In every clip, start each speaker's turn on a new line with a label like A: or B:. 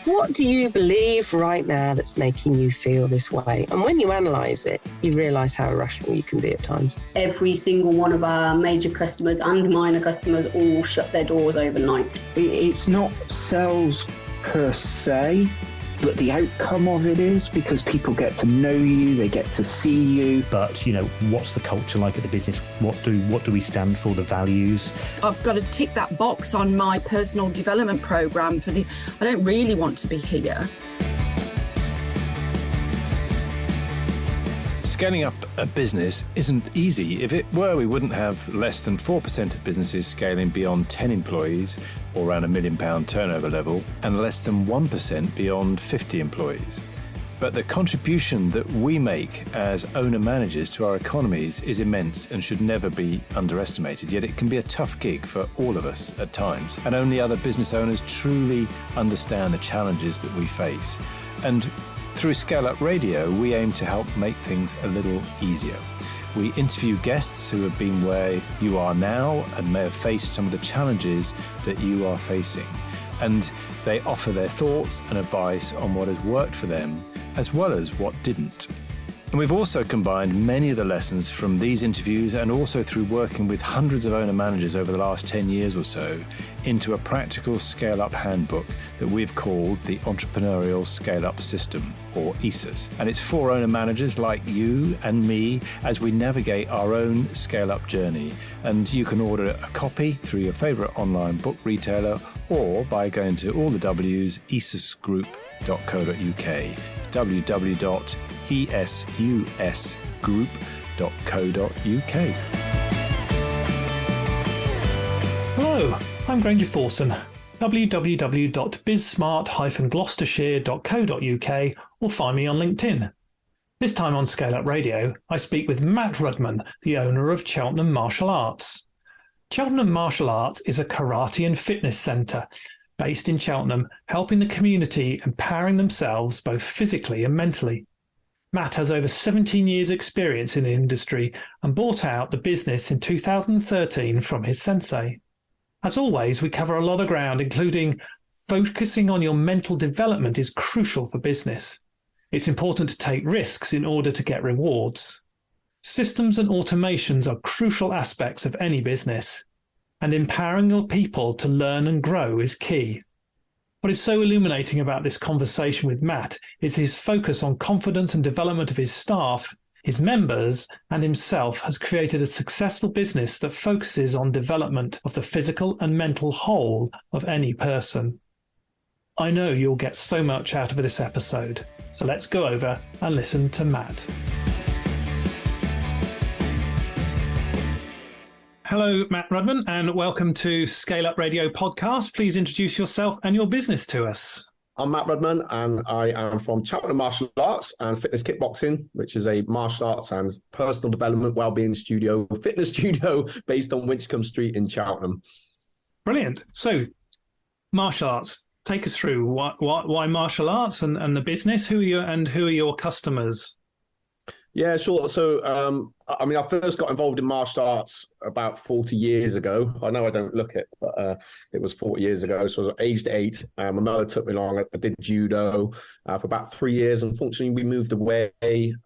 A: What do you believe right now that's making you feel this way? And when you analyse it, you realise how irrational you can be at times.
B: Every single one of our major customers and minor customers all shut their doors overnight.
C: It's not sales per se, but the outcome of it is, because people get to know you, they get to see you.
D: But, what's the culture like at the business? What do we stand for, the values?
E: I've got to tick that box on my personal development program I don't really want to be here.
F: Scaling up a business isn't easy. If it were, we wouldn't have less than 4% of businesses scaling beyond 10 employees or around £1 million turnover level, and less than 1% beyond 50 employees. But the contribution that we make as owner-managers to our economies is immense and should never be underestimated, yet it can be a tough gig for all of us at times. And only other business owners truly understand the challenges that we face. And through ScaleUp Radio, we aim to help make things a little easier. We interview guests who have been where you are now and may have faced some of the challenges that you are facing. And they offer their thoughts and advice on what has worked for them, as well as what didn't. And we've also combined many of the lessons from these interviews, and also through working with hundreds of owner managers over the last 10 years or so, into a practical scale-up handbook that we've called the Entrepreneurial Scale-Up System, or ESUS. And it's for owner managers like you and me as we navigate our own scale-up journey. And you can order a copy through your favourite online book retailer, or by going to all the W's, esusgroup.co.uk, www.esusgroup.co.uk.
G: Hello, I'm Granger Forson, www.bizsmart-gloucestershire.co.uk, or find me on LinkedIn. This time on ScaleUp Radio, I speak with Matt Rudman, the owner of Cheltenham Martial Arts. Cheltenham Martial Arts is a karate and fitness centre based in Cheltenham, helping the community empowering themselves both physically and mentally. Matt has over 17 years' experience in the industry and bought out the business in 2013 from his sensei. As always, we cover a lot of ground, including focusing on your mental development is crucial for business. It's important to take risks in order to get rewards. Systems and automations are crucial aspects of any business, and empowering your people to learn and grow is key. What is so illuminating about this conversation with Matt is his focus on confidence and development of his staff, his members, and himself has created a successful business that focuses on development of the physical and mental whole of any person. I know you'll get so much out of this episode, so let's go over and listen to Matt. Hello, Matt Rudman, and welcome to ScaleUp Radio podcast. Please introduce yourself and your business to us.
H: I'm Matt Rudman, and I am from Cheltenham Martial Arts and Fitness Kickboxing, which is a martial arts and personal development wellbeing studio, fitness studio based on Winchcombe Street in Cheltenham.
G: Brilliant. So, martial arts, take us through why martial arts and the business. Who are your customers?
H: Yeah, sure. So, I first got involved in martial arts about 40 years ago. I know I don't look it, but it was 40 years ago. So I was aged 8. My mother took me along. I did judo for about 3 years. Unfortunately, we moved away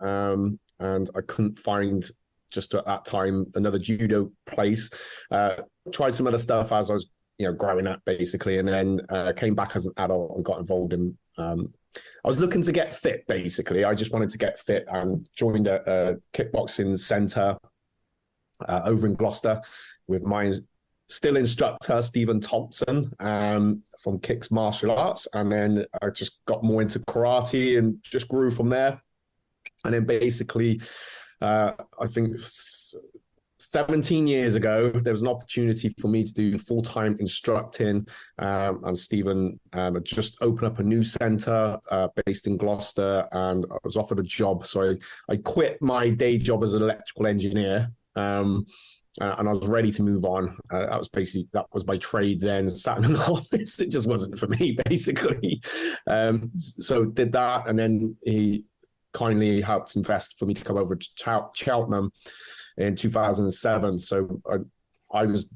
H: and I couldn't find, just at that time, another judo place. Tried some other stuff as I was, growing up, basically, and then came back as an adult and got involved in I was looking to get fit, basically. I just wanted to get fit and joined a kickboxing centre over in Gloucester with my still instructor, Stephen Thompson, from Kicks Martial Arts. And then I just got more into karate and just grew from there. And then basically, I think 17 years ago, there was an opportunity for me to do full-time instructing, and Stephen had just opened up a new centre based in Gloucester, and I was offered a job. So I quit my day job as an electrical engineer, and I was ready to move on. That was my trade then, sat in an office. It just wasn't for me, basically. So did that, and then he kindly helped invest for me to come over to Cheltenham in 2007. So I was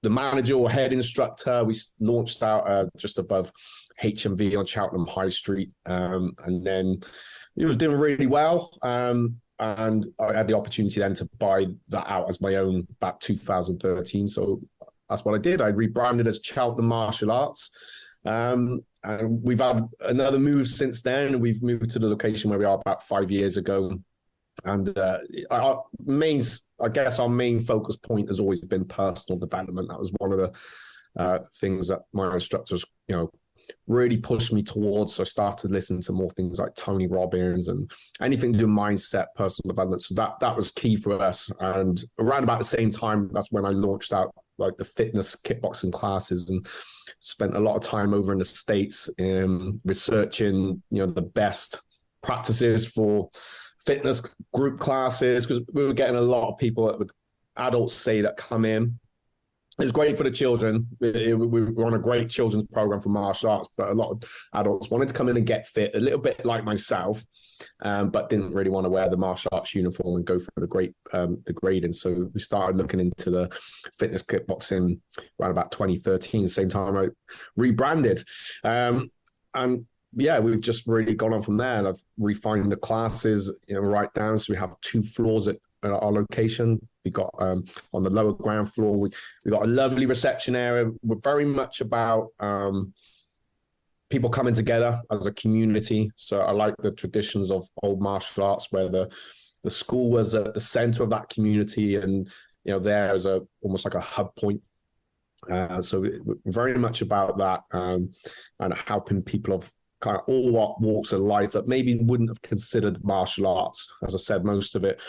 H: the manager or head instructor. We launched out just above HMV on Cheltenham High Street, and then it was doing really well. And I had the opportunity then to buy that out as my own about 2013. So that's what I did. I rebranded as Cheltenham Martial Arts. And we've had another move since then. We've moved to the location where we are about 5 years ago. And our main focus point has always been personal development. That was one of the things that my instructors, really pushed me towards. So I started listening to more things like Tony Robbins and anything to do with mindset, personal development. So that was key for us. And around about the same time, that's when I launched out like the fitness kickboxing classes, and spent a lot of time over in the States researching, the best practices for fitness group classes, because we were getting a lot of people, adults say, that come in. It was great for the children. We were on a great children's program for martial arts, but a lot of adults wanted to come in and get fit, a little bit like myself, but didn't really want to wear the martial arts uniform and go for the grading. So we started looking into the fitness kickboxing around about 2013, same time I rebranded. And yeah, we've just really gone on from there. And I've refined the classes, right down. So we have 2 floors at our location. We got on the lower ground floor, we got a lovely reception area. We're very much about people coming together as a community. So I like the traditions of old martial arts, where the school was at the center of that community, and there is almost like a hub point. So we're very much about that, and helping people of kind of all walks of life that maybe wouldn't have considered martial arts. As I said, most of it,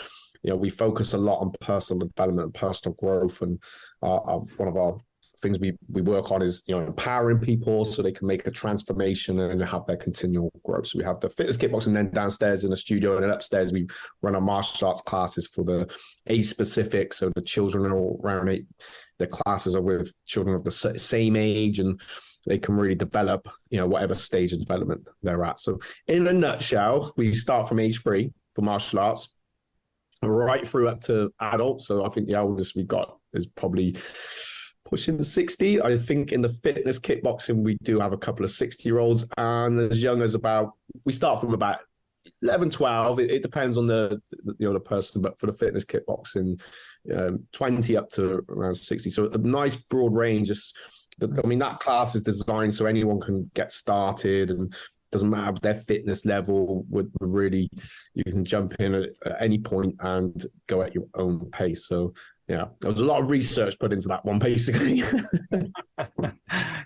H: we focus a lot on personal development and personal growth, and one of our things we work on is empowering people so they can make a transformation and have their continual growth. So we have the fitness kickboxing, then downstairs in the studio, and then upstairs we run our martial arts classes for the age specific. So the children are all around 8. The classes are with children of the same age, and they can really develop, whatever stage of development they're at. So in a nutshell, we start from age 3 for martial arts, right through up to adults. So I think the oldest we got is probably pushing 60. I think in the fitness kickboxing, we do have a couple of 60-year-olds, and as young as we start from about 11, 12. It depends on the person, but for the fitness kickboxing, 20 up to around 60. So a nice broad range. That class is designed so anyone can get started, and doesn't matter their fitness level. You can jump in at any point and go at your own pace. So yeah, there was a lot of research put into that one, basically.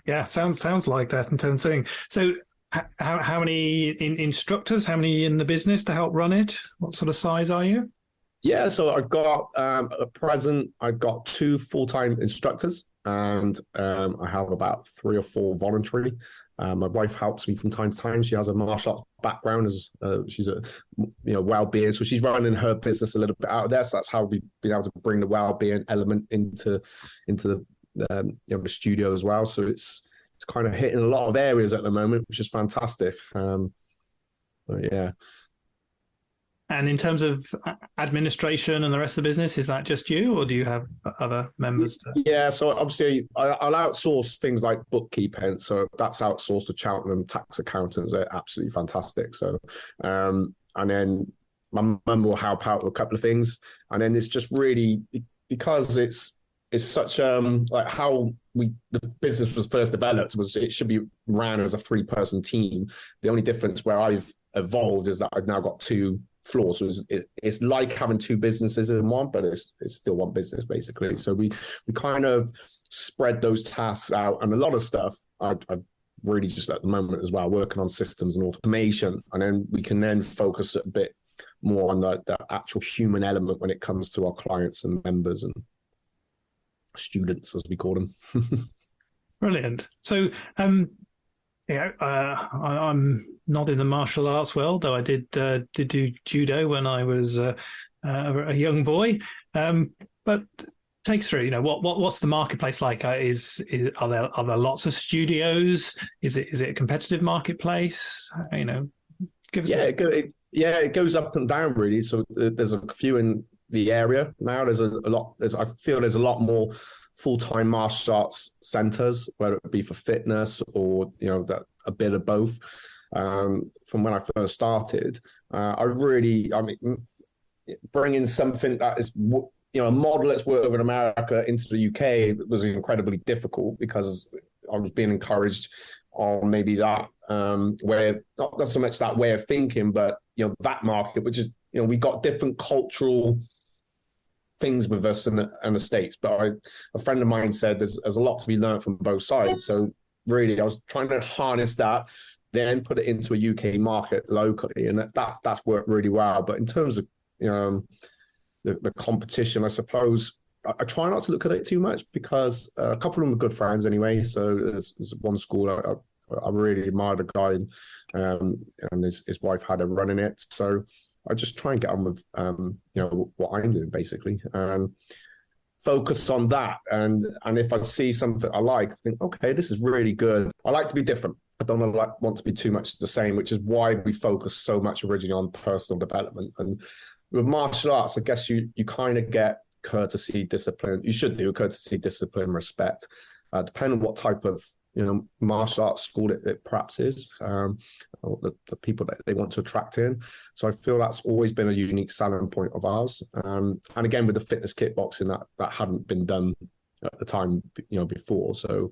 G: Yeah, sounds like that in terms of thing. So how many instructors, how many in the business to help run it? What sort of size are you?
H: Yeah, so I've got, at present, I've got 2 full-time instructors, and I have about 3 or 4 voluntary. My wife helps me from time to time. She has a martial arts background, as she's a wellbeing, so she's running her business a little bit out of there. So that's how we've been able to bring the wellbeing element into the studio as well. So it's kind of hitting a lot of areas at the moment, which is fantastic. Yeah.
G: And in terms of administration and the rest of the business, is that just you, or do you have other members?
H: Yeah, so obviously I'll outsource things like bookkeeping. So that's outsourced to Cheltenham tax accountants. They're absolutely fantastic. So, and then my mum will help out with a couple of things. And then it's just really, because it's such like how the business was first developed, was it should be ran as a 3-person team. The only difference where I've evolved is that I've now got 2 floors. So it's like having 2 businesses in one, but it's still one business basically. So we kind of spread those tasks out, and a lot of stuff I really just at the moment as well working on systems and automation, and then we can then focus a bit more on the actual human element when it comes to our clients and members and students, as we call them. Brilliant.
G: So I'm not in the martial arts world, though I did do judo when I was a young boy. But take us through, what's the marketplace like? Are there lots of studios? Is it a competitive marketplace? Give us
H: it goes up and down really. So there's a few in the area now. I feel there's a lot more full-time martial arts centers, whether it be for fitness or, that a bit of both. From when I first started, bringing something that is, a model that's worked over in America into the UK was incredibly difficult because I was being encouraged on maybe that way, not so much that way of thinking, but, that market, which is, we got different cultural things with us in the States. But a friend of mine said there's a lot to be learned from both sides. So really, I was trying to harness that, then put it into a UK market locally, and that's worked really well. But in terms of the competition, I suppose I try not to look at it too much because a couple of them are good friends anyway. So there's one school I really admire the guy, and his wife had a run in it. So I just try and get on with what I'm doing basically, and focus on that. And if I see something I like, I think, okay, this is really good. I like to be different. I don't want to be too much the same, which is why we focus so much originally on personal development. And with martial arts, I guess you kind of get courtesy, discipline. You should do courtesy, discipline, respect, depending on what type of martial arts school it perhaps is, or the people that they want to attract in. So I feel that's always been a unique selling point of ours. And again, with the fitness kickboxing, that hadn't been done at the time, before. So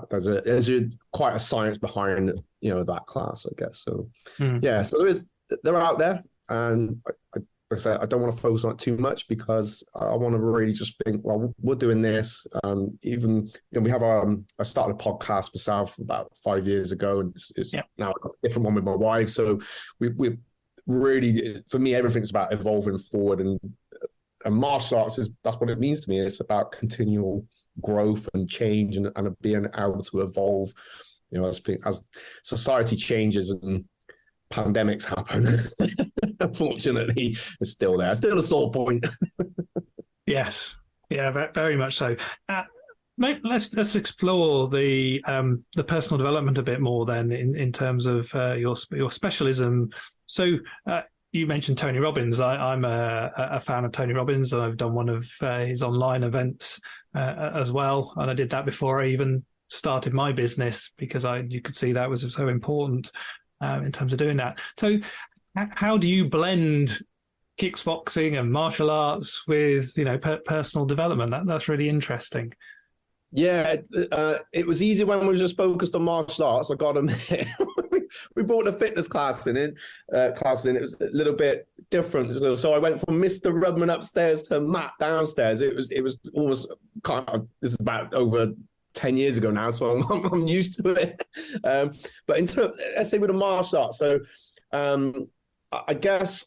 H: there's quite a science behind that class, I guess. So so they're out there, and like I said, I don't want to focus on it too much because I want to really just think, well, we're doing this. Even we have I started a podcast myself about 5 years ago, and it's now a different one with my wife. So we really, for me, everything's about evolving forward, and martial arts that's what it means to me. It's about continual growth and change, and being able to evolve. As society changes and pandemics happen, unfortunately, it's still there. It's still a sore point.
G: Yes, yeah, very much so. Let's explore the personal development a bit more then, in terms of your specialism. So you mentioned Tony Robbins. I'm a fan of Tony Robbins, and I've done one of his online events as well, and I did that before I even started my business because you could see that was so important in terms of doing that. So how do you blend kickboxing and martial arts with personal development? That's really interesting.
H: Yeah, it was easy when we were just focused on martial arts. I got to admit, we brought a fitness class in. It was a little bit different. So I went from Mr. Rudman upstairs to Matt downstairs. It was almost this is about over 10 years ago now, so I'm used to it. But in terms, let's say with a martial arts, so I guess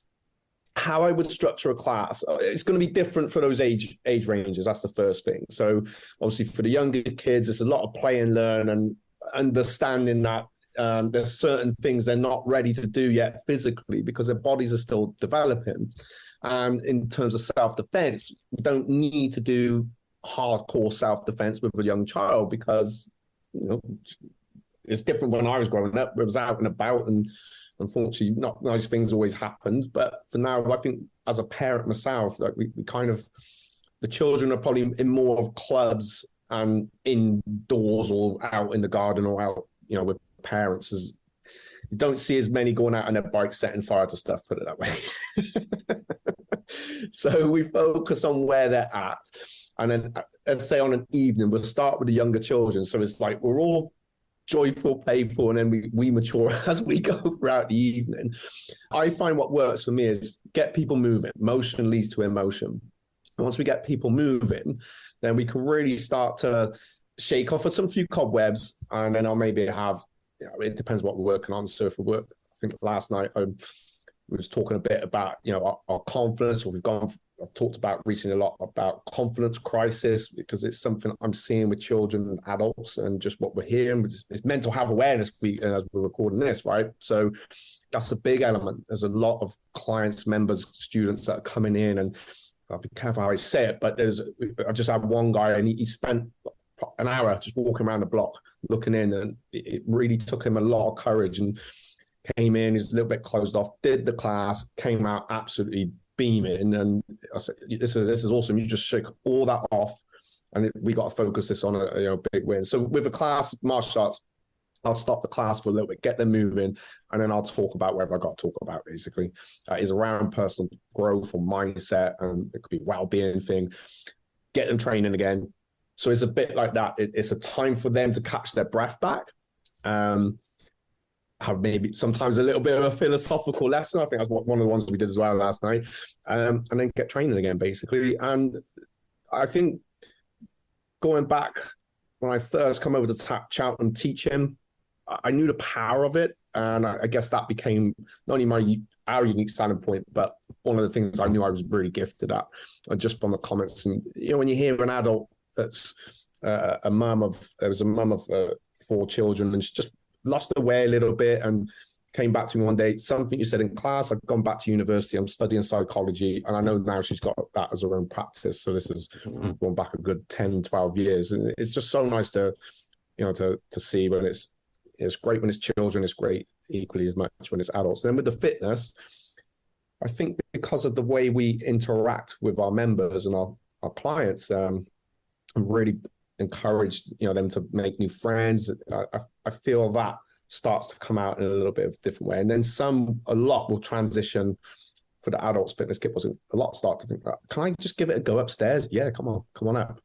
H: how I would structure a class, it's going to be different for those age ranges. That's the first thing. So obviously for the younger kids, there's a lot of play and learn, and understanding that there's certain things they're not ready to do yet physically because their bodies are still developing. And in terms of self-defense, we don't need to do hardcore self-defense with a young child because it's different. When I was growing up, it was out and about, and unfortunately not nice things always happened. But for now, I think as a parent myself, like we kind of, the children are probably in more of clubs and indoors or out in the garden or out with parents. As you don't see as many going out on their bikes setting fire to stuff, put it that way. So we focus on where they're at. And then, let's say on an evening, we'll start with the younger children. So it's like we're all joyful, playful, and then we mature as we go throughout the evening. I find what works for me is get people moving. Motion leads to emotion. And once we get people moving, then we can really start to shake off some few cobwebs, and then I'll maybe have, it depends what we're working on. So if we work, I think last night we was talking a bit about, our confidence, or I've talked about recently a lot about confidence crisis, because it's something I'm seeing with children and adults, and just what we're hearing. It's mental health awareness as we're recording this, right? So that's a big element. There's a lot of clients, members, students that are coming in, and I'll be careful how I say it, but I just had one guy, and he spent an hour just walking around the block looking in, and it really took him a lot of courage, and came in, he's a little bit closed off, did the class, came out absolutely beaming. And I said, this is awesome. You just shake all that off and we got to focus this on a big win. So with a class martial arts, I'll stop the class for a little bit, get them moving, and then I'll talk about whatever I got to talk about, basically. Is around personal growth or mindset, and it could be well-being thing, get them training again. So it's a bit like that. It's a time for them to catch their breath back, have maybe sometimes a little bit of a philosophical lesson. I think that's one of the ones we did as well last night, and then get training again, basically. And I think going back when I first come over to Cheltenham teaching, I knew the power of it, and I guess that became not only our unique selling point, but one of the things I knew I was really gifted at, just from the comments. And when you hear an adult that's a mum of 4 children, and she just lost her way a little bit, and came back to me one day, something you said in class, I've gone back to university, I'm studying psychology, and I know now she's got that as her own practice. So this is going back a good 10, 12 years, and it's just so nice to see when it's great when it's children, it's great equally as much when it's adults. And then with the fitness, I think because of the way we interact with our members and our clients, I'm really encouraged, them to make new friends. I feel that starts to come out in a little bit of a different way. And then a lot will transition for the adults fitness kit. A lot start to think, can I just give it a go upstairs? Yeah, come on up.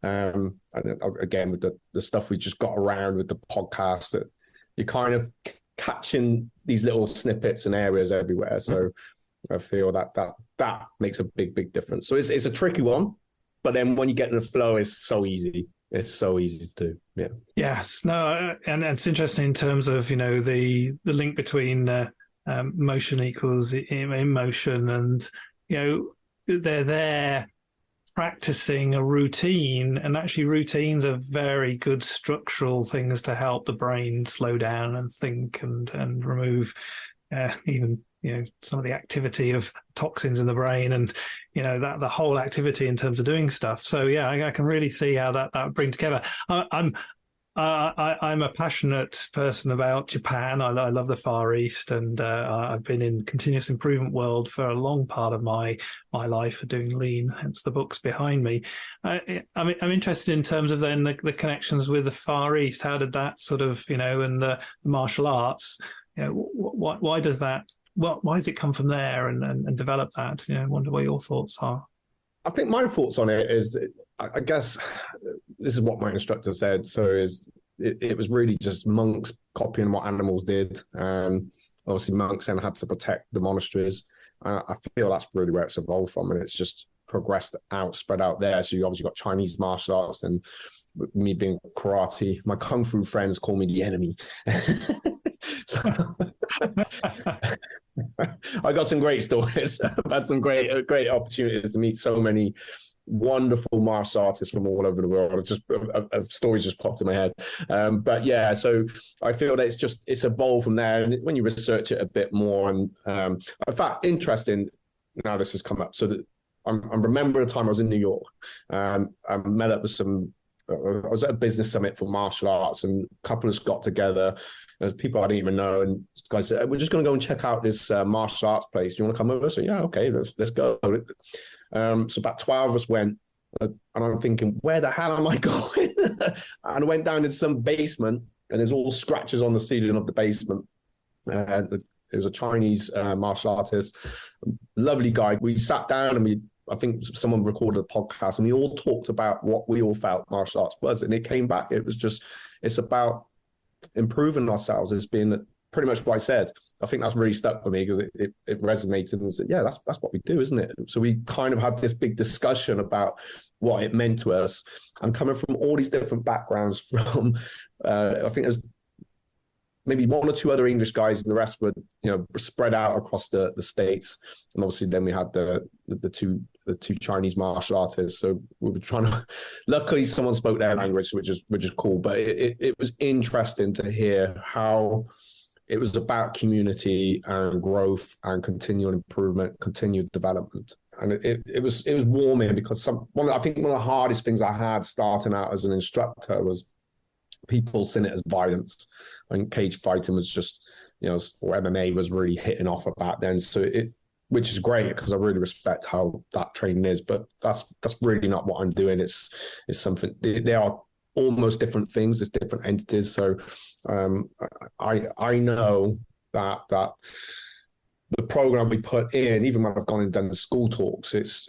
H: And then, again, with the stuff we just got around with the podcast, that you're kind of catching these little snippets and areas everywhere. So I feel that makes a big difference. So it's a tricky one, but then when you get in the flow, it's so easy. It's so easy to do. Yeah. Yes.
G: No. And it's interesting in terms of the link between motion equals emotion, and they're there practicing a routine, and actually routines are very good structural things to help the brain slow down and think and remove even some of the activity of toxins in the brain, and that the whole activity in terms of doing stuff. So yeah, I can really see how that bring together. I'm a passionate person about Japan. I love the Far East, and I've been in continuous improvement world for a long part of my life for doing lean, hence the books behind me. I'm interested in terms of then the connections with the Far East. How did that sort of, and the martial arts, why does that, why does it come from there and develop that? I wonder what your thoughts are.
H: I think my thoughts on it is, I guess this is what my instructor said. So it was really just monks copying what animals did. Obviously monks then had to protect the monasteries. I feel that's really where it's evolved from, and it's just progressed out, spread out there. So you obviously got Chinese martial arts, and me being karate, my kung fu friends call me the enemy. So I got some great stories. I've had some great opportunities to meet so many wonderful martial artists from all over the world. Stories just popped in my head. But yeah, so I feel that it's evolved from there. And when you research it a bit more, and in fact, interesting, now this has come up. So that I'm remembering a time I was in New York. I met up with I was at a business summit for martial arts, and a couple of us got together. There's people I didn't even know, and guys said, we're just going to go and check out this martial arts place. Do you want to come over? So yeah, okay, let's go. So about 12 of us went, and I'm thinking, where the hell am I going? And I went down in some basement, and there's all scratches on the ceiling of the basement. It was a Chinese martial artist, lovely guy. We sat down, and I think someone recorded a podcast, and we all talked about what we all felt martial arts was, and it came back. It's about improving ourselves. It's been pretty much what I said. I think that's really stuck with me because it resonated, and said, yeah, that's what we do, isn't it? So we kind of had this big discussion about what it meant to us, and coming from all these different backgrounds from, I think there's maybe one or two other English guys, and the rest were, spread out across the States. And obviously then we had the two Chinese martial artists. So we were trying to, luckily someone spoke their language, which is cool. But it was interesting to hear how it was about community and growth and continual improvement, continued development. And it was warming, because I think one of the hardest things I had starting out as an instructor was people seeing it as violence. I think cage fighting was just, or MMA was really hitting off about then. So which is great because I really respect how that training is. But that's really not what I'm doing. It's something. They are almost different things. It's different entities. So I know that the program we put in, even when I've gone and done the school talks, it's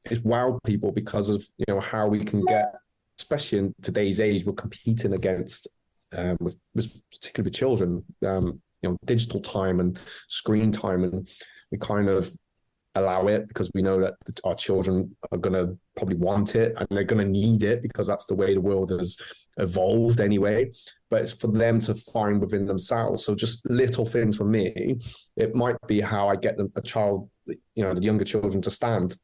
H: wowed people because of how we can get, especially in today's age, we're competing against with particularly with children, digital time and screen time, and we kind of allow it because we know that our children are going to probably want it and they're going to need it because that's the way the world has evolved anyway. But it's for them to find within themselves. So just little things for me, it might be how I get a child, the younger children, to stand.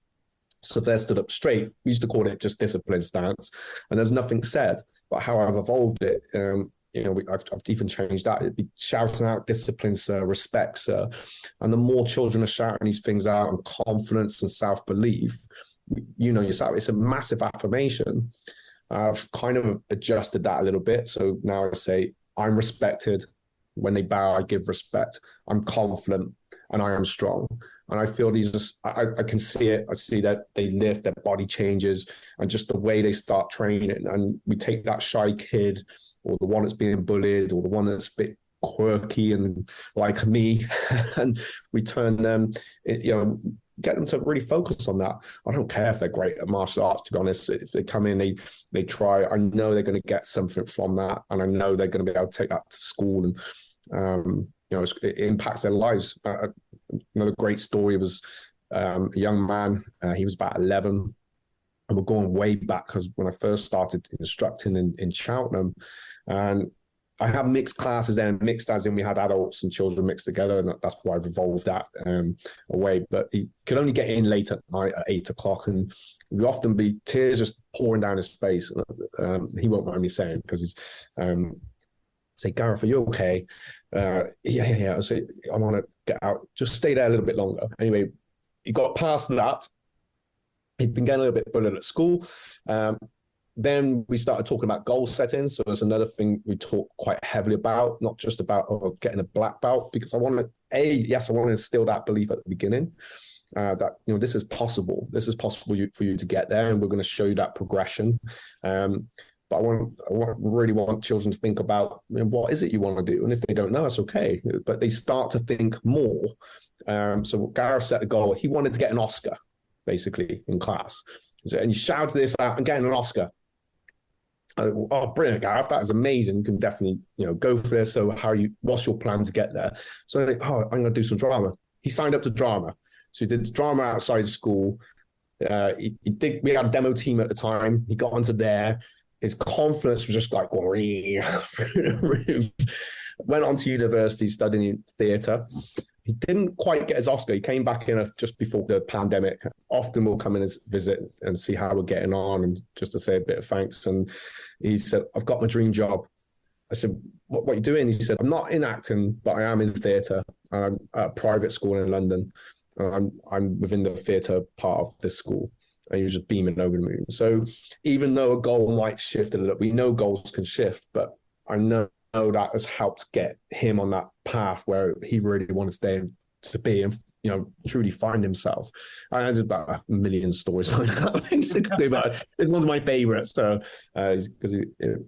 H: So if they're stood up straight, we used to call it just discipline stance, and there's nothing said. But how I've evolved it, I've even changed that. It'd be shouting out discipline, sir, respect, sir. And the more children are shouting these things out, and confidence and self-belief, yourself, it's a massive affirmation. I've kind of adjusted that a little bit. So now I say, I'm respected. When they bow, I give respect. I'm confident and I am strong. And I feel I can see it. I see that they lift, their body changes, and just the way they start training. And we take that shy kid, or the one that's being bullied, or the one that's a bit quirky and like me, and we turn them, get them to really focus on that. I don't care if they're great at martial arts, to be honest. If they come in, they try, I know they're going to get something from that, and I know they're going to be able to take that to school, and it impacts their lives. Another great story was a young man. He was about 11, and we're going way back because when I first started instructing in Cheltenham, and I have mixed classes then, mixed as in we had adults and children mixed together, and that's why I've evolved that away. But he could only get in late at night at 8 o'clock, and it would often be tears just pouring down his face. He won't mind me saying, because he's say, Gareth, are you okay? Yeah. I say, I want to get out. Just stay there a little bit longer. Anyway, he got past that. He'd been getting a little bit bullied at school. Then we started talking about goal setting. So there's another thing we talk quite heavily about, not just about getting a black belt, because I want to instill that belief at the beginning that, this is possible. This is possible for you to get there, and we're going to show you that progression. But I really want children to think about what is it you want to do, and if they don't know, that's okay. But they start to think more. So Gareth set a goal. He wanted to get an Oscar, basically, in class, and he shouted this out and getting an Oscar. Oh, brilliant, Gareth! That is amazing. You can definitely, go for this. So, what's your plan to get there? So, I'm going to do some drama. He signed up to drama, so he did drama outside of school. We had a demo team at the time. He got onto there. His confidence was just like going through the roof. Went on to university studying theatre. He didn't quite get his Oscar. He came back in just before the pandemic. Often we'll come in and visit and see how we're getting on, and just to say a bit of thanks. And he said, I've got my dream job. I said, what are you doing? He said, I'm not in acting, but I am in theatre. I'm at a private school in London. I'm within the theatre part of this school. And he was just beaming over the moon. So even though a goal might shift a little, we know goals can shift, but I know that has helped get him on that path where he really wanted to be and truly find himself. And there's about a million stories like that, basically, but it's one of my favorites. So because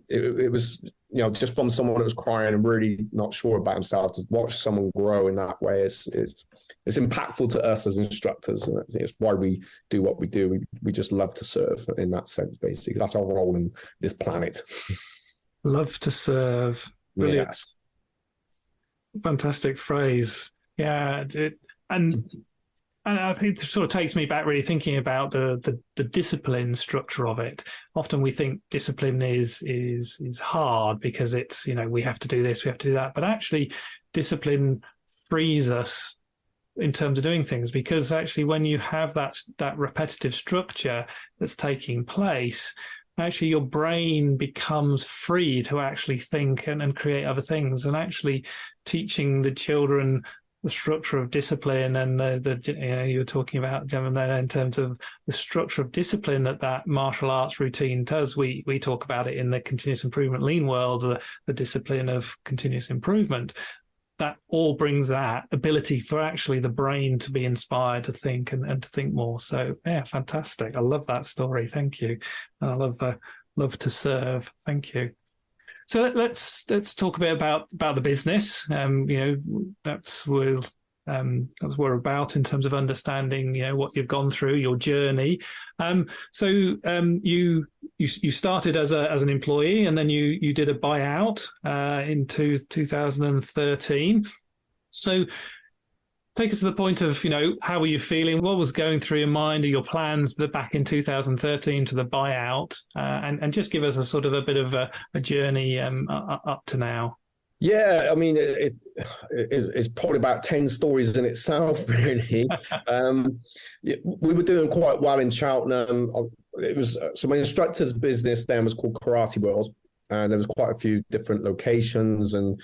H: it was just from someone that was crying and really not sure about himself, to watch someone grow in that way it's impactful to us as instructors. And it's why we do what we do. We just love to serve in that sense, basically. That's our role in this planet.
G: Love to serve. Brilliant.
H: Yes.
G: Fantastic phrase. Yeah. And I think it sort of takes me back really thinking about the discipline structure of it. Often we think discipline is hard because it's, we have to do this, we have to do that. But actually discipline frees us in terms of doing things, because actually when you have that repetitive structure that's taking place, actually your brain becomes free to actually think and create other things. And actually teaching the children the structure of discipline and you were talking about, Gemma, in terms of the structure of discipline that martial arts routine does. We talk about it in the continuous improvement lean world, the discipline of continuous improvement. that all brings that ability for actually the brain to be inspired to think and to think more. So yeah, fantastic. I love that story. Thank you. And I love to serve. Thank you. So let's talk a bit about the business. That's where we're about in terms of understanding, what you've gone through, your journey. So you started as an employee, and then you did a buyout in 2013. So take us to the point of, how were you feeling? What was going through your mind, or your plans back in 2013 to the buyout, and just give us a sort of a bit of a journey up to now.
H: Yeah, I mean, it's probably about 10 stories in itself, really. We were doing quite well in Cheltenham. So my instructor's business then was called Karate World, and there was quite a few different locations. And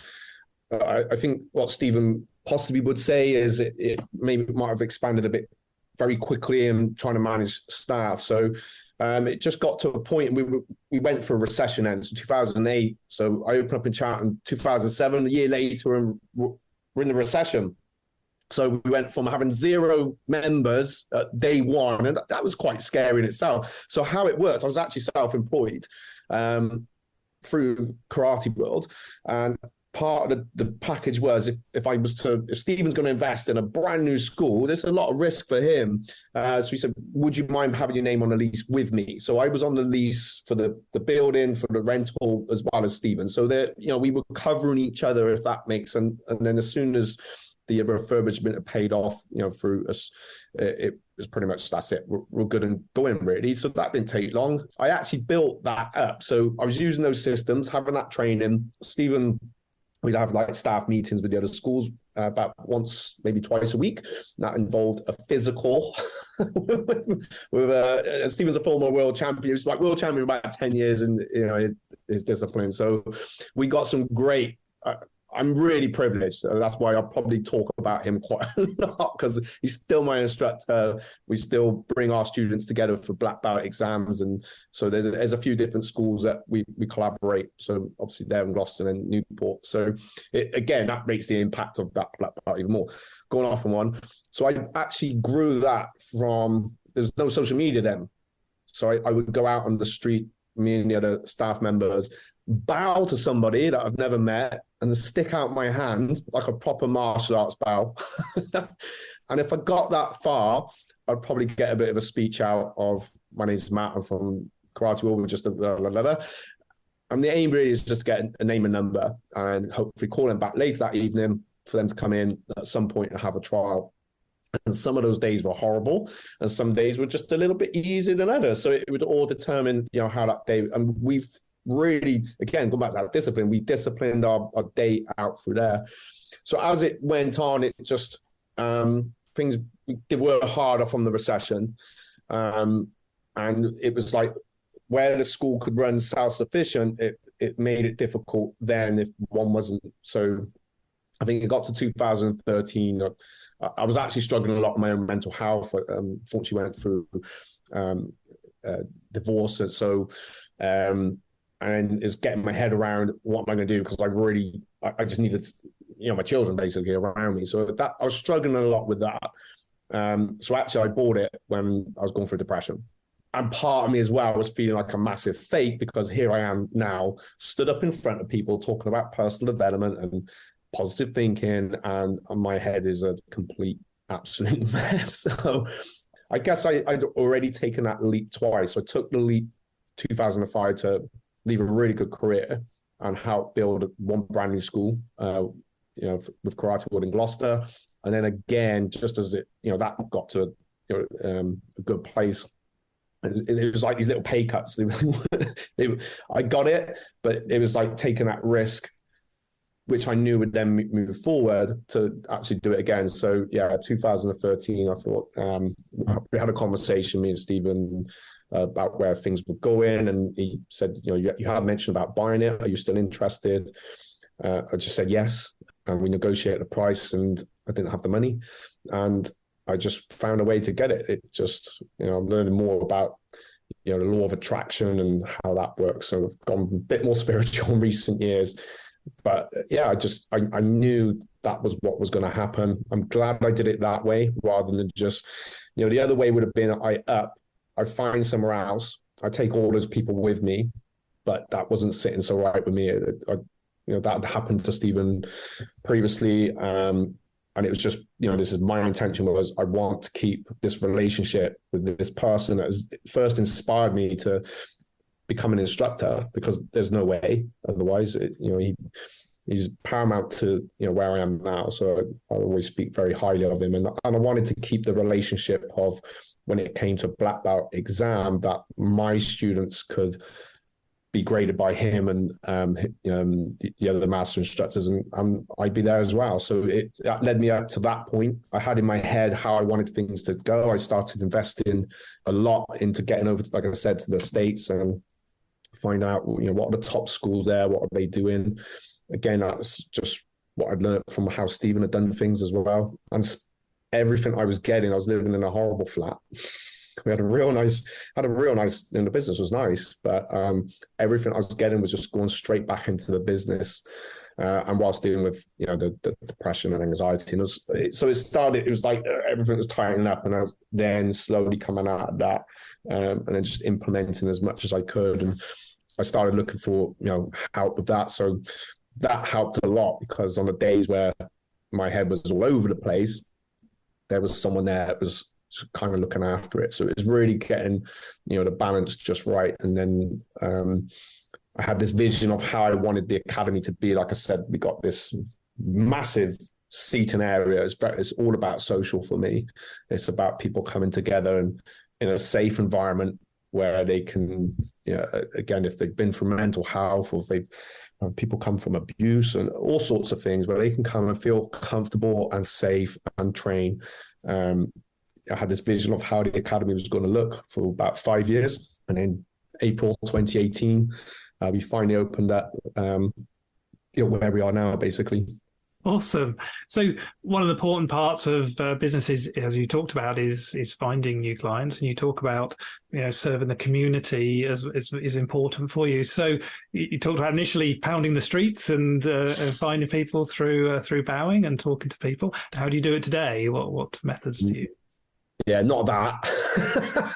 H: I think what Stephen possibly would say is it maybe might have expanded a bit very quickly and trying to manage staff. So it just got to a point, and we went for a recession then, so 2008. So I opened up in Cheltenham in 2007. A year later, we're in the recession. So we went from having 0 members at day one, and that was quite scary in itself. So how it worked, I was actually self-employed through Karate World, and part of the package was if Stephen's going to invest in a brand new school, there's a lot of risk for him. So he said, would you mind having your name on the lease with me? So I was on the lease for the building, for the rental, as well as Stephen. So that, we were covering each other, if that makes sense. And then as soon as the refurbishment had paid off, through us, it was pretty much, that's it. We're good and going, really. So that didn't take long. I actually built that up. So I was using those systems, having that training. Stephen, we'd have like staff meetings with the other schools about once, maybe twice a week. That involved a physical. with Stephen's a former world champion. He was like world champion for about 10 years in his discipline. So we got some great. I'm really privileged. That's why I'll probably talk about him quite a lot, because he's still my instructor. We still bring our students together for black belt exams. And so there's a few different schools that we collaborate. So obviously there in Gloucester and Newport. So again, that makes the impact of that black belt even more. Going off on one. So I actually grew that from, there was no social media then. So I would go out on the street, me and the other staff members, bow to somebody that I've never met, and stick out my hand like a proper martial arts bow. And if I got that far, I'd probably get a bit of a speech out of, my name's Matt, I'm from Karate World, just blah, blah, blah, blah. And the aim really is just to get a name and number, and hopefully call them back later that evening for them to come in at some point and have a trial. And some of those days were horrible, and some days were just a little bit easier than others. So it would all determine, how that day, and we've really, again, going back to that discipline, we disciplined our day out through there. So as it went on, it just, things were harder from the recession. And it was like, where the school could run self-sufficient, it made it difficult then if one wasn't. So I think it got to 2013. I was actually struggling a lot with my own mental health. Fortunately went through divorce. And so, and is getting my head around what am I going to do, because I just needed, my children basically around me. So that I was struggling a lot with that. So actually I bought it when I was going through depression. And part of me as well was feeling like a massive fake, because here I am now, stood up in front of people talking about personal development and positive thinking, and my head is a complete, absolute mess. So I guess I'd already taken that leap twice. So I took the leap 2005 to leave a really good career and help build one brand new school, with Karate World in Gloucester. And then again, just as it, that got to a good place, it was like these little pay cuts. I got it, but it was like taking that risk, which I knew would then move forward to actually do it again. So yeah, 2013, I thought, we had a conversation, me and Stephen, about where things were going. And he said, you had mentioned about buying it. Are you still interested? I just said yes. And we negotiated a price, and I didn't have the money. And I just found a way to get it. It just, I'm learning more about, the law of attraction and how that works. So I've gone a bit more spiritual in recent years. But yeah, I knew that was what was going to happen. I'm glad I did it that way rather than just, the other way would have been I'd find somewhere else. I'd take all those people with me, but that wasn't sitting so right with me. That happened to Stephen previously. And it was just, this is my intention was I want to keep this relationship with this person that has first inspired me to become an instructor, because there's no way otherwise. He's paramount to where I am now. So I always speak very highly of him, and I wanted to keep the relationship of when it came to a black belt exam that my students could be graded by him and the other master instructors, and I'd be there as well. So that led me up to that point. I had in my head how I wanted things to go. I started investing a lot into getting over, like I said, to the States and find out what are the top schools there, what are they doing. Again, that's just what I'd learned from how Stephen had done things as well. And everything I was getting, I was living in a horrible flat. We had a real nice, the business was nice, but everything I was getting was just going straight back into the business. And whilst dealing with, the depression and anxiety. And it was like everything was tightening up, and I was then slowly coming out of that and then just implementing as much as I could. And I started looking for, help with that. So that helped a lot, because on the days where my head was all over the place, there was someone there that was kind of looking after it. So it was really getting, the balance just right. And then I had this vision of how I wanted the academy to be. Like I said, we got this massive seating area. It's all about social for me. It's about people coming together and in a safe environment where they can, again, if they've been through mental health, or if they've people come from abuse and all sorts of things, where they can come and feel comfortable and safe and train. I had this vision of how the academy was going to look for about 5 years. And in April 2018, we finally opened that, where we are now, basically.
G: Awesome. So one of the important parts of businesses, as you talked about, is finding new clients, and you talk about serving the community is important for you. So you talked about initially pounding the streets and finding people through bowing and talking to people. How do you do it today? What methods do you?
H: Yeah, not that.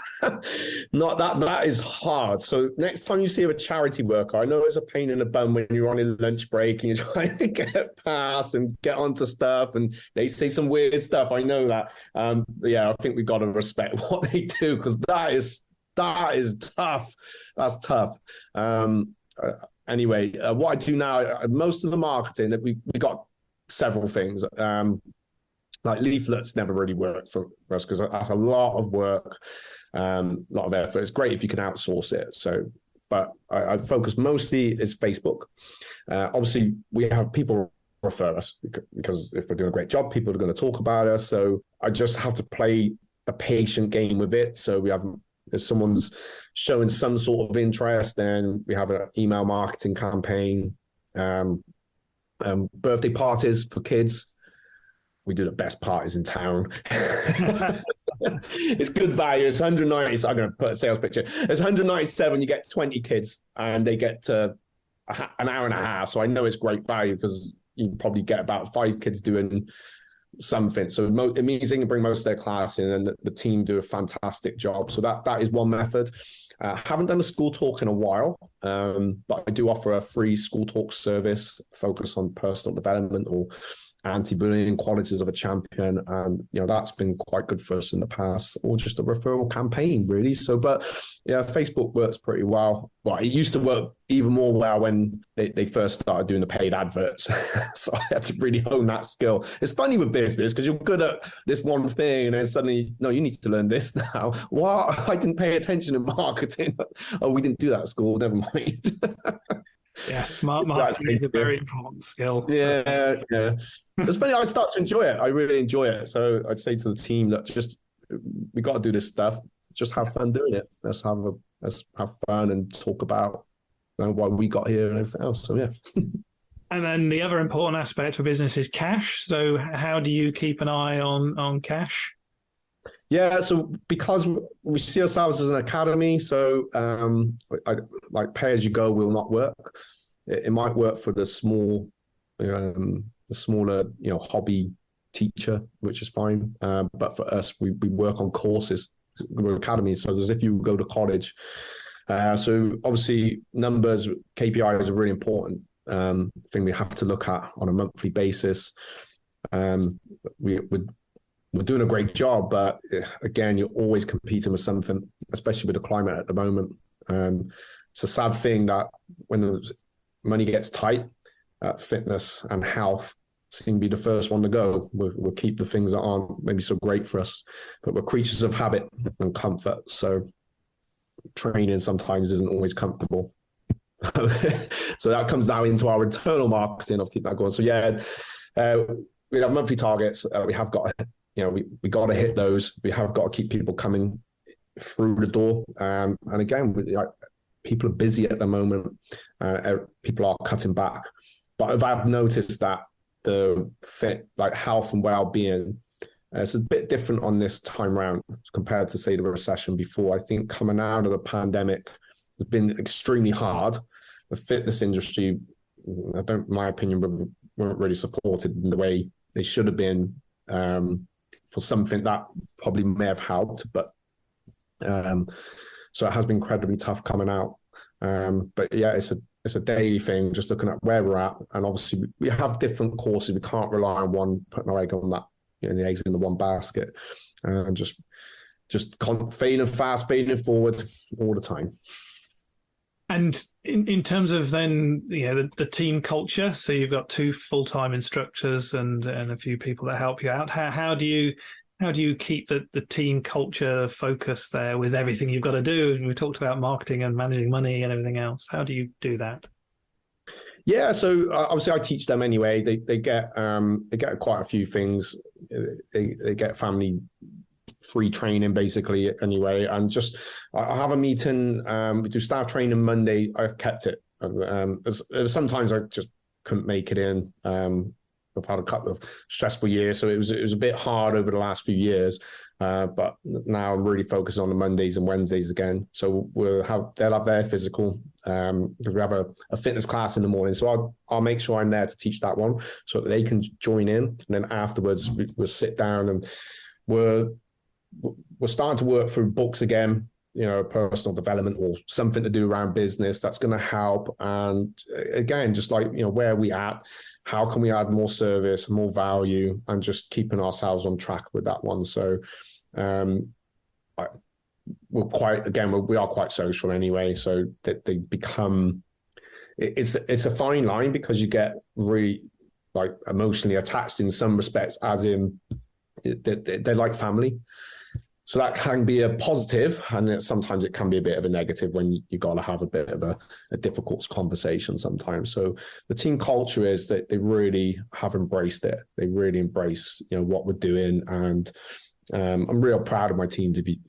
H: Not that. That is hard. So next time you see a charity worker, I know it's a pain in the bum when you're on a lunch break and you're trying to get past and get onto stuff, and they say some weird stuff. I know that. I think we've got to respect what they do, because that is tough. That's tough. Anyway, what I do now, most of the marketing that we got several things. Like leaflets never really worked for us, because that's a lot of work, a lot of effort. It's great if you can outsource it. So, but I focus mostly is Facebook. Obviously, we have people refer us, because if we're doing a great job, people are going to talk about us. So I just have to play a patient game with it. So if someone's showing some sort of interest, then we have an email marketing campaign, birthday parties for kids. We do the best parties in town. It's good value. It's 190. So I'm going to put a sales picture. It's 197. You get 20 kids, and they get to an hour and a half. So I know it's great value, because you probably get about 5 kids doing something. So it means they can bring most of their class in, and the team do a fantastic job. So that is one method. Haven't done a school talk in a while, but I do offer a free school talk service, focus on personal development or anti-bullying qualities of a champion, and that's been quite good for us in the past, or just a referral campaign, really. So, but yeah, Facebook works pretty well. Well, it used to work even more well when they first started doing the paid adverts. So I had to really hone that skill. It's funny with business, because you're good at this one thing, and then suddenly, no, you need to learn this now. What? I didn't pay attention in marketing. Oh, we didn't do that at school. Never mind.
G: Yes, marketing is a very important skill.
H: Yeah. It's funny, I start to enjoy it. I really enjoy it. So I'd say to the team that we got to do this stuff. Just have fun doing it. Let's have fun and talk about why we got here and everything else. So yeah.
G: And then the other important aspect for business is cash. So how do you keep an eye on cash?
H: Yeah, so because we see ourselves as an academy, so like pay as you go will not work. it might work for the smaller, hobby teacher, which is fine. But for us, we work on courses, we're academies. So as if you go to college. So obviously numbers, KPIs are really important thing we have to look at on a monthly basis. We're doing a great job, but again, you're always competing with something, especially with the climate at the moment. It's a sad thing that when the money gets tight, fitness and health seem to be the first one to go. We'll keep the things that aren't maybe so great for us, but we're creatures of habit and comfort. So training sometimes isn't always comfortable. So that comes now into our internal marketing of keep that going. So we have monthly targets. We have got, we got to hit those. We have got to keep people coming through the door. And again, people are busy at the moment. People are cutting back. But I've noticed that the health and well-being, it's a bit different on this time round compared to, say, the recession before. I think coming out of the pandemic has been extremely hard. The fitness industry, my opinion, weren't really supported in the way they should have been for something that probably may have helped. But so it has been incredibly tough coming out. But yeah, it's a daily thing, just looking at where we're at. And obviously we have different courses. We can't rely on one, putting our egg on that, the eggs in the one basket. And just fading fast, fading forward all the time.
G: And in terms of then, the team culture, so you've got 2 full-time instructors and a few people that help you out. How do you keep the team culture focused there with everything you've got to do? We talked about marketing and managing money and everything else. How do you do that?
H: Yeah, so obviously I teach them anyway. They get quite a few things. They get family free training basically anyway, and just I have a meeting. We do staff training Monday. I've kept it. Sometimes I just couldn't make it in. I've had a couple of stressful years, so it was a bit hard over the last few years. But now I'm really focused on the Mondays and Wednesdays again. So they'll have their physical. Because we have a fitness class in the morning, so I'll make sure I'm there to teach that one, so that they can join in. And then afterwards, we'll sit down and we're starting to work through books again. Personal development or something to do around business that's going to help. And again, just like, where are we at? How can we add more service, more value, and just keeping ourselves on track with that one. So we are quite social anyway. So that they become, it's a fine line, because you get really emotionally attached in some respects, as in they're like family. So that can be a positive, and sometimes it can be a bit of a negative when you got to have a bit of a difficult conversation sometimes. So the team culture is that they really have embraced it. They really embrace, what we're doing. And I'm real proud of my team, to be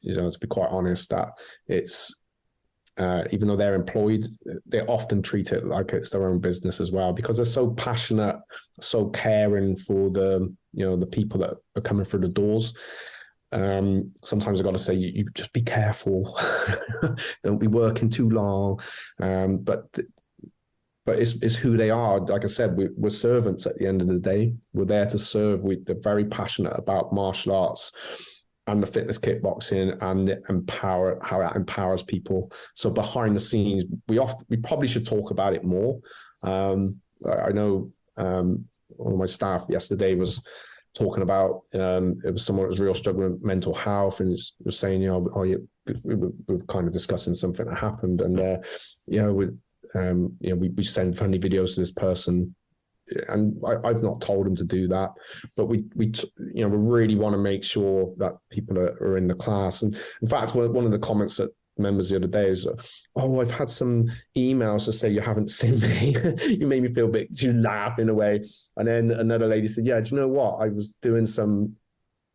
H: quite honest, that it's, even though they're employed, they often treat it like it's their own business as well, because they're so passionate, so caring for the people that are coming through the doors. Sometimes I've got to say, you just be careful. Don't be working too long. But it's who they are. Like I said, we're servants at the end of the day. We're there to serve. They're very passionate about martial arts and the fitness kickboxing, and how it empowers people. So behind the scenes, we probably should talk about it more. I know one of my staff yesterday was talking about, it was someone that was real struggling with mental health, and was saying, we were kind of discussing something that happened, and we send funny videos to this person, and I've not told them to do that, but we really want to make sure that people are in the class. And in fact, one of the comments that members the other day is, I've had some emails to say you haven't seen me. You made me feel a bit, you laugh in a way. And then another lady said, yeah, do you know what? I was doing some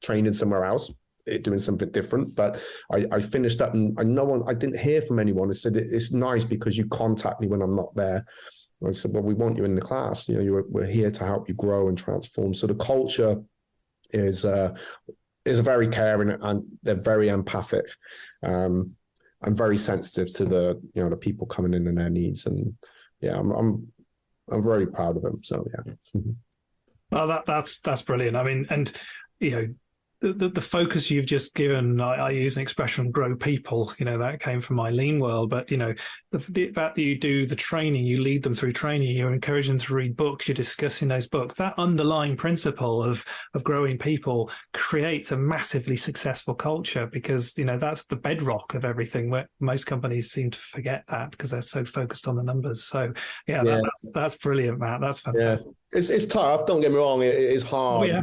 H: training somewhere else, doing something different, but I finished up, and I didn't hear from anyone. I said, it's nice because you contact me when I'm not there. I said, well, we want you in the class. We're here to help you grow and transform. So the culture is very caring, and they're very empathic. I'm very sensitive to the people coming in and their needs, and yeah, I'm very proud of him. So yeah.
G: Well, that's brilliant. I mean, and you know, the focus you've just given, I use an expression, grow people, you know, that came from my lean world, but, you know, the fact that you do the training, you lead them through training, you're encouraging them to read books, you're discussing those books, that underlying principle of growing people creates a massively successful culture, because, you know, that's the bedrock of everything, where most companies seem to forget that because they're so focused on the numbers. So yeah. That's brilliant, Matt. That's fantastic.
H: Yeah. It's tough. Don't get me wrong. It is hard.
G: Oh, yeah.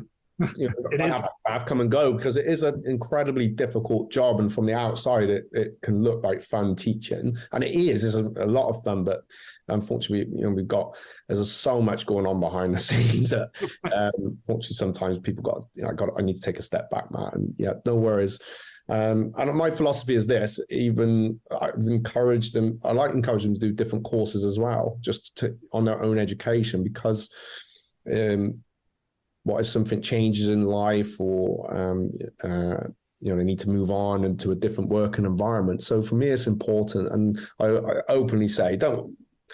H: You know, I've come and go because it is an incredibly difficult job, and from the outside it can look like fun teaching, and it is. It's a lot of fun, but unfortunately, you know, there's so much going on behind the scenes that unfortunately sometimes people I need to take a step back, Matt, and yeah, no worries. And my philosophy is this: even I've encouraged them. I like encouraging them to do different courses as well, just on their own education, because. What if something changes in life, or you know, they need to move on into a different working environment? So for me, it's important, and I openly say,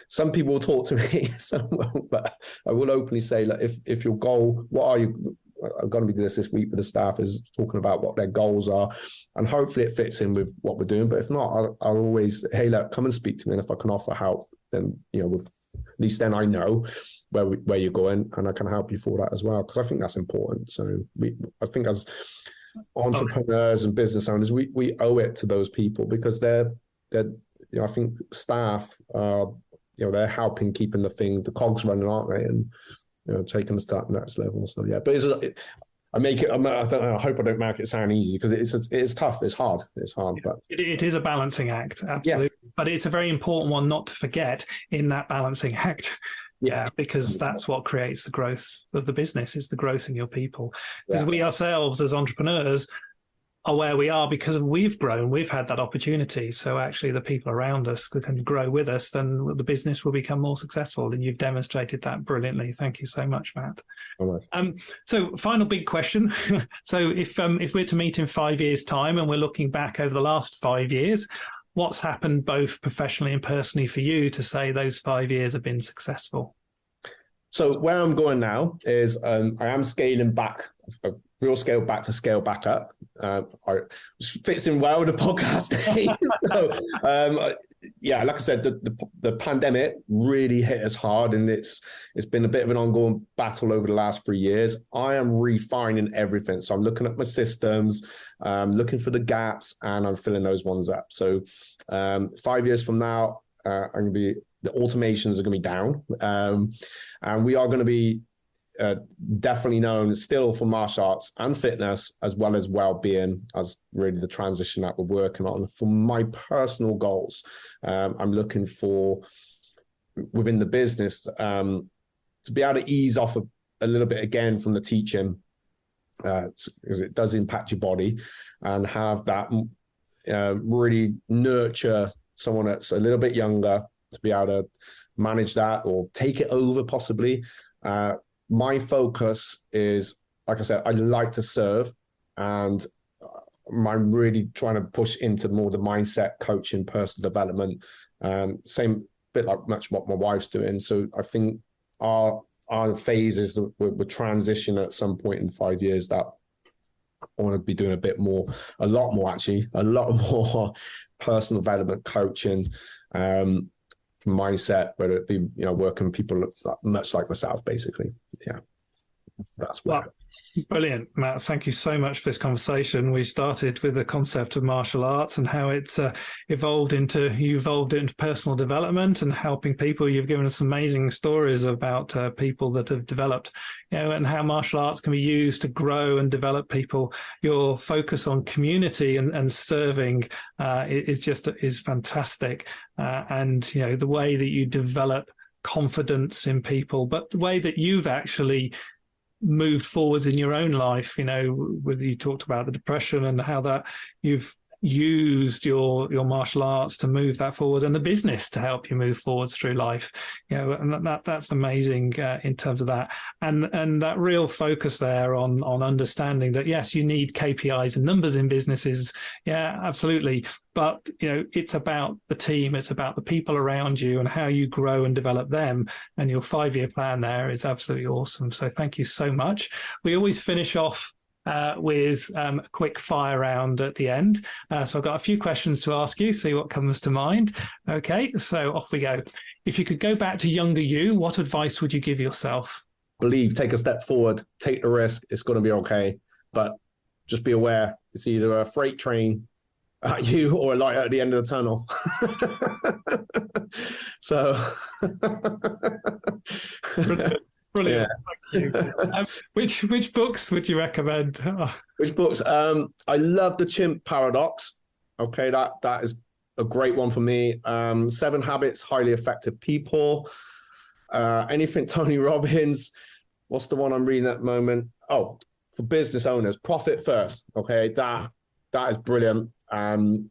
H: some people will talk to me, some won't, but I will openly say, like, if your goal, what are you? I'm going to be doing this week with the staff, is talking about what their goals are, and hopefully it fits in with what we're doing. But if not, I'll always, hey, look, come and speak to me, and if I can offer help, then, you know, at least then I know where you're going, and I can help you for that as well, because I think that's important. So I think as entrepreneurs and business owners, we owe it to those people, because they're you know, I think staff are, you know, they're helping keeping the cogs running, aren't they? And, you know, taking us to that next level. So yeah, but I don't know, I hope I don't make it sound easy, because it's tough. It's hard. But
G: it is a balancing act, absolutely. Yeah. But it's a very important one not to forget in that balancing act. Yeah, because that's what creates the growth of the business, is the growth in your people. Because we ourselves as entrepreneurs are where we are because we've grown, we've had that opportunity. So actually the people around us can grow with us, then the business will become more successful. And you've demonstrated that brilliantly. Thank you so much, Matt.
H: All right.
G: So final big question. So if we're to meet in 5 years' time and we're looking back over the last 5 years, what's happened both professionally and personally for you to say those 5 years have been successful?
H: So where I'm going now is I am scaling back, a real scale back to scale back up. Which fits in well with the podcast. So, yeah, like I said, the pandemic really hit us hard, and it's been a bit of an ongoing battle over the last 3 years. I am refining everything. So I'm looking at my systems, looking for the gaps, and I'm filling those ones up. So 5 years from now, the automations are going to be down, and we are going to be definitely known still for martial arts and fitness, as well as well-being, as really the transition that we're working on. For my personal goals, I'm looking for, within the business, to be able to ease off a little bit again from the teaching, because it does impact your body, and have that really nurture someone that's a little bit younger, to be able to manage that or take it over possibly. My focus is, like I said, I like to serve, and I'm really trying to push into more the mindset, coaching, personal development, same bit like much what my wife's doing. So I think our phase is that we're transition at some point in 5 years that I want to be doing a lot more personal development, coaching, mindset, whether it be, you know, working with people much like myself, basically. Yeah, that's what.
G: Brilliant, Matt. Thank you so much for this conversation. We started with the concept of martial arts and how it's evolved into personal development and helping people. You've given us amazing stories about people that have developed, you know, and how martial arts can be used to grow and develop people. Your focus on community and serving is fantastic. And, you know, the way that you develop confidence in people, but the way that you've actually moved forwards in your own life, you know, whether you talked about the depression and how that you've used your martial arts to move that forward, and the business to help you move forwards through life. And that's amazing in terms of that, and that real focus there on understanding that yes, you need KPIs and numbers in businesses. Yeah, absolutely. But it's about the team, it's about the people around you and how you grow and develop them. And your 5-year plan there is absolutely awesome. So thank you so much. We always finish off with a quick fire round at the end. So I've got a few questions to ask you, see what comes to mind. Okay, so off we go. If you could go back to younger you, what advice would you give yourself?
H: Believe, take a step forward, take the risk. It's going to be okay. But just be aware, it's either a freight train at you or a light at the end of the tunnel. So...
G: Brilliant. Yeah. Thank you. Which books would you recommend?
H: Which books? I love The Chimp Paradox. Okay, that is a great one for me. 7 Habits, Highly Effective People. Anything Tony Robbins. What's the one I'm reading at the moment? Oh, for business owners, Profit First. Okay, that is brilliant. And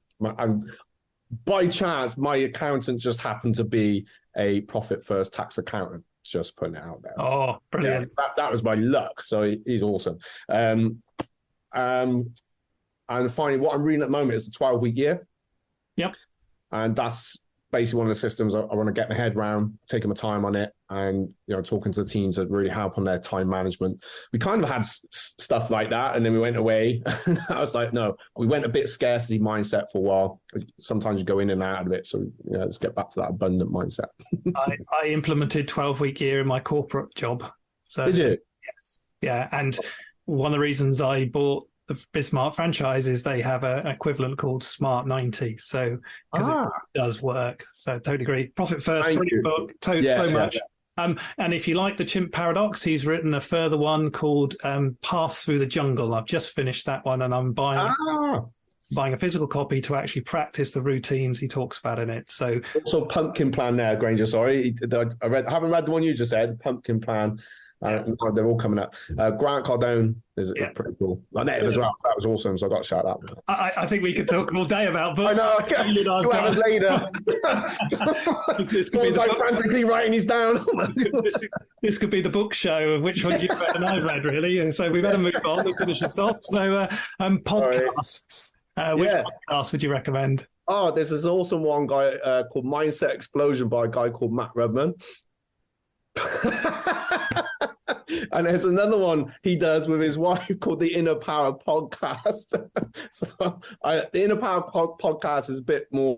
H: by chance, my accountant just happened to be a Profit First tax accountant. Just putting it out there.
G: Oh, brilliant.
H: Yeah, that was my luck. So he's awesome. And finally, what I'm reading at the moment is the 12-week year.
G: Yep.
H: And that's basically one of the systems I want to get my head around, taking my time on it, and talking to the teams that really help on their time management. We kind of had stuff like that, and then we went away. And I was like, no, we went a bit scarcity mindset for a while. Sometimes you go in and out of it, so let's get back to that abundant mindset.
G: I implemented 12-week year in my corporate job. So,
H: did you?
G: Yes. Yeah, and one of the reasons I bought the Bismarck franchise is they have an equivalent called Smart 90. So, because it does work. So, totally agree. Profit First, brilliant book. So much. Yeah. And if you like The Chimp Paradox, he's written a further one called Path Through the Jungle. I've just finished that one, and I'm buying a physical copy to actually practice the routines he talks about in it. So,
H: also Pumpkin Plan there, Granger. Sorry, I haven't read the one you just said. Pumpkin Plan. They're all coming up. Grant Cardone is pretty cool. I met him as well. That was awesome. So I got to shout out.
G: I think we could talk all day about books.
H: I know. 2 hours later.
G: This could be
H: frantically writing these down.
G: This could be the book show of which one you've read and I've read, really. So we better move on and finish this off. So podcasts. Which podcast would you recommend?
H: Oh, there's this awesome one guy called Mindset Explosion by a guy called Matt Rudman. And there's another one he does with his wife called the Inner Power Podcast. So the Inner Power Podcast is a bit more.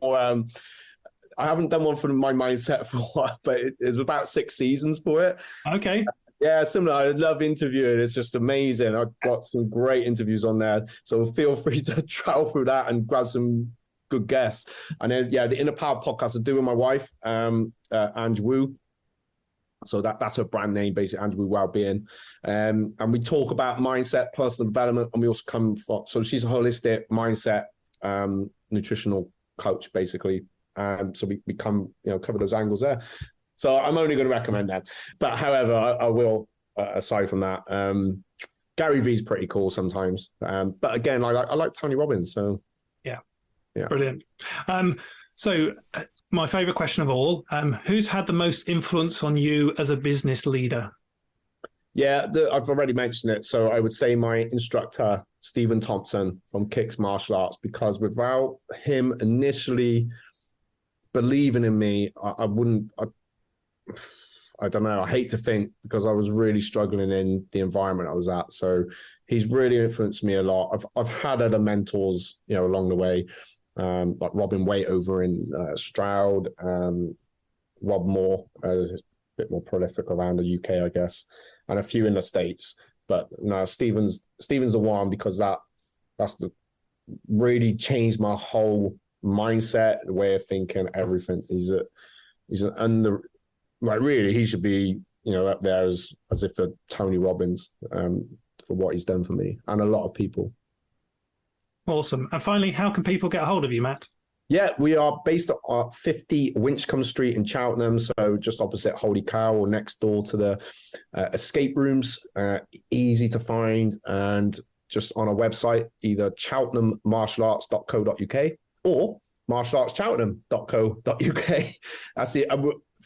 H: I haven't done one for my mindset for a while, but it's about 6 seasons for it.
G: Okay.
H: Yeah, similar. I love interviewing. It's just amazing. I've got some great interviews on there. So feel free to travel through that and grab some good guests. And then, the Inner Power Podcast I do with my wife, Ange Wu. So that's her brand name, basically, Andrew Wellbeing. And we talk about mindset, personal development, and we also come from, so she's a holistic mindset, nutritional coach, basically. So we come, cover those angles there. So I'm only going to recommend that. But however, I will, aside from that, Gary Vee's pretty cool sometimes. But again, I like Tony Robbins. So yeah.
G: Brilliant. So my favorite question of all, who's had the most influence on you as a business leader?
H: Yeah, I've already mentioned it. So I would say my instructor, Stephen Thompson from Kicks Martial Arts, because without him initially believing in me, I don't know. I hate to think, because I was really struggling in the environment I was at. So he's really influenced me a lot. I've had other mentors, along the way. Like Robin Waite over in Stroud, Rob Moore, a bit more prolific around the UK, I guess, and a few in the States. But no, Stephen's the one, because that's really changed my whole mindset, the way of thinking, everything. He's really, he should be up there as if a Tony Robbins for what he's done for me and a lot of people.
G: Awesome. And finally, how can people get a hold of you, Matt?
H: Yeah, we are based at 50 Winchcombe Street in Cheltenham, so just opposite Holy Cow, or next door to the escape rooms. Easy to find, and just on our website, either cheltenhammartialarts.co.uk or martialartscheltenham.co.uk. That's the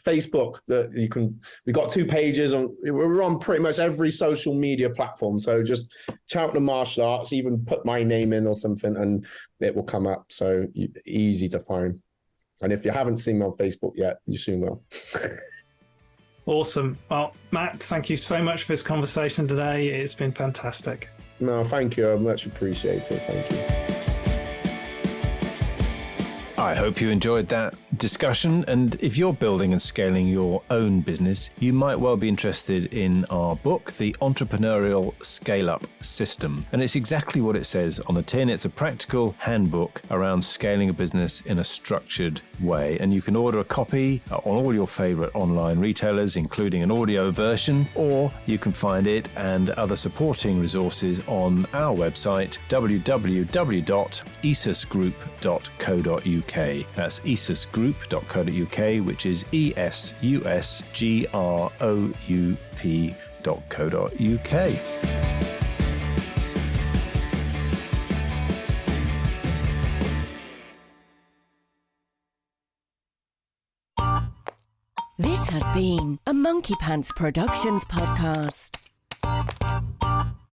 H: Facebook that you can. We've got 2 pages on. We're on pretty much every social media platform. So just Cheltenham Martial Arts. Even put my name in or something, and it will come up. So easy to find. And if you haven't seen me on Facebook yet, you soon will.
G: Awesome. Well, Matt, thank you so much for this conversation today. It's been fantastic.
H: No, thank you. I much appreciate it. Thank you.
F: I hope you enjoyed that discussion, and if you're building and scaling your own business, you might well be interested in our book, The Entrepreneurial Scale-Up System. And it's exactly what it says on the tin. It's a practical handbook around scaling a business in a structured way. And you can order a copy on all your favorite online retailers, including an audio version, or you can find it and other supporting resources on our website, www.esusgroup.co.uk. That's esusgroup.co.uk, which is esusgroup.co.uk.
I: This has been a Monkey Pants Productions podcast.